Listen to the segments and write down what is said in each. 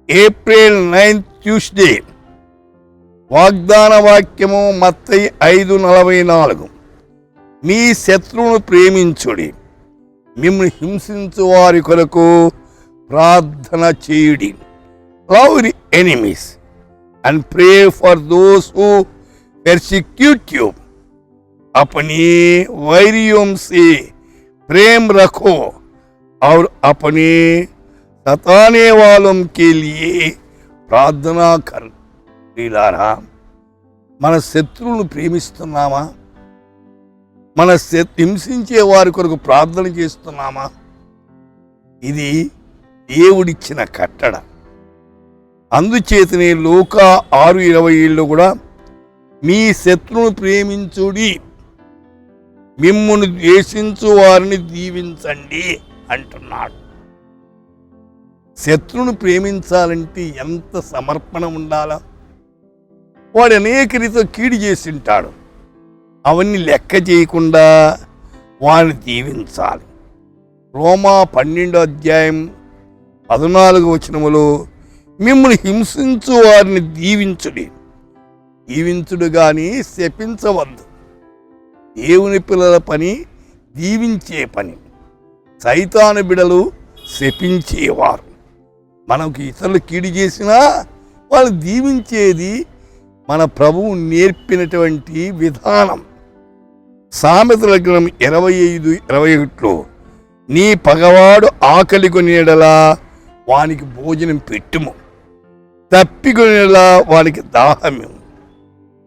April 9 Tuesday. వాగ్దాన వాక్యము మత్తయి 5:44. మీ శత్రువును ప్రేమించుడి, మిమ్మల్ని హింసించు వారి కొరకు ప్రార్థన చేయుడి. Love the enemies and pray for those who persecute you. अपने वैरियों से प्रेम रखो और अपने सताने वालों के लिए प्रार्थना कर. ప్రియులారా, మన శత్రువులను ప్రేమిస్తున్నామా? మన హింసించే వారి కొరకు ప్రార్థన చేస్తున్నామా? ఇది దేవుడిచ్చిన కట్టడ. అందుచేతనే లూకా 6:27 కూడా మీ శత్రువును ప్రేమించుడి, మిమ్మును ద్వేషించు వారిని దీవించండి అంటున్నాడు. శత్రువును ప్రేమించాలంటే ఎంత సమర్పణ ఉండాలా? వాడు అనేక రీతిలో కీడు చేసింటాడు, అవన్నీ లెక్క చేయకుండా వాడిని దీవించాలి. రోమా 12:14 మిమ్మల్ని హింసించు వారిని దీవించుడి. దీవించుడు కానీ శపించవద్దు. దేవుని పిల్లల పని దీవించే పని. సైతాను బిడలు శపించేవారు. మనకు ఇతరులు కీడు చేసినా వాళ్ళు దీవించేది మన ప్రభువు నేర్పినటువంటి విధానం. సామెతల గ్రంథం 25:21 నీ పగవాడు ఆకలి కొనేడలా వానికి భోజనం పెట్టుము, తప్పికొనేలా వానికి దాహము.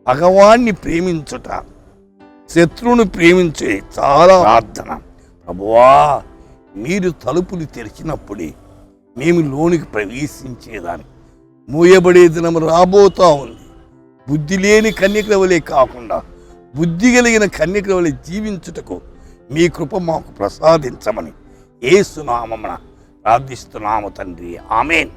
భగవాన్ని ప్రేమించుట, శత్రువును ప్రేమించే చాలా ప్రార్థన. ప్రభువా, మీరు తలుపులు తెరిచినప్పుడే మేము లోనికి ప్రవేశించేదాన్ని. మూయబడే దినం రాబోతా ఉంది. బుద్ధి లేని కన్యకల వలె కాకుండా బుద్ధి కలిగిన కన్యకల వలె జీవించుటకు మీ కృప మాకు ప్రసాదించమని యేసు నామమున ప్రార్థిస్తున్నాము తండ్రి. ఆమేన్.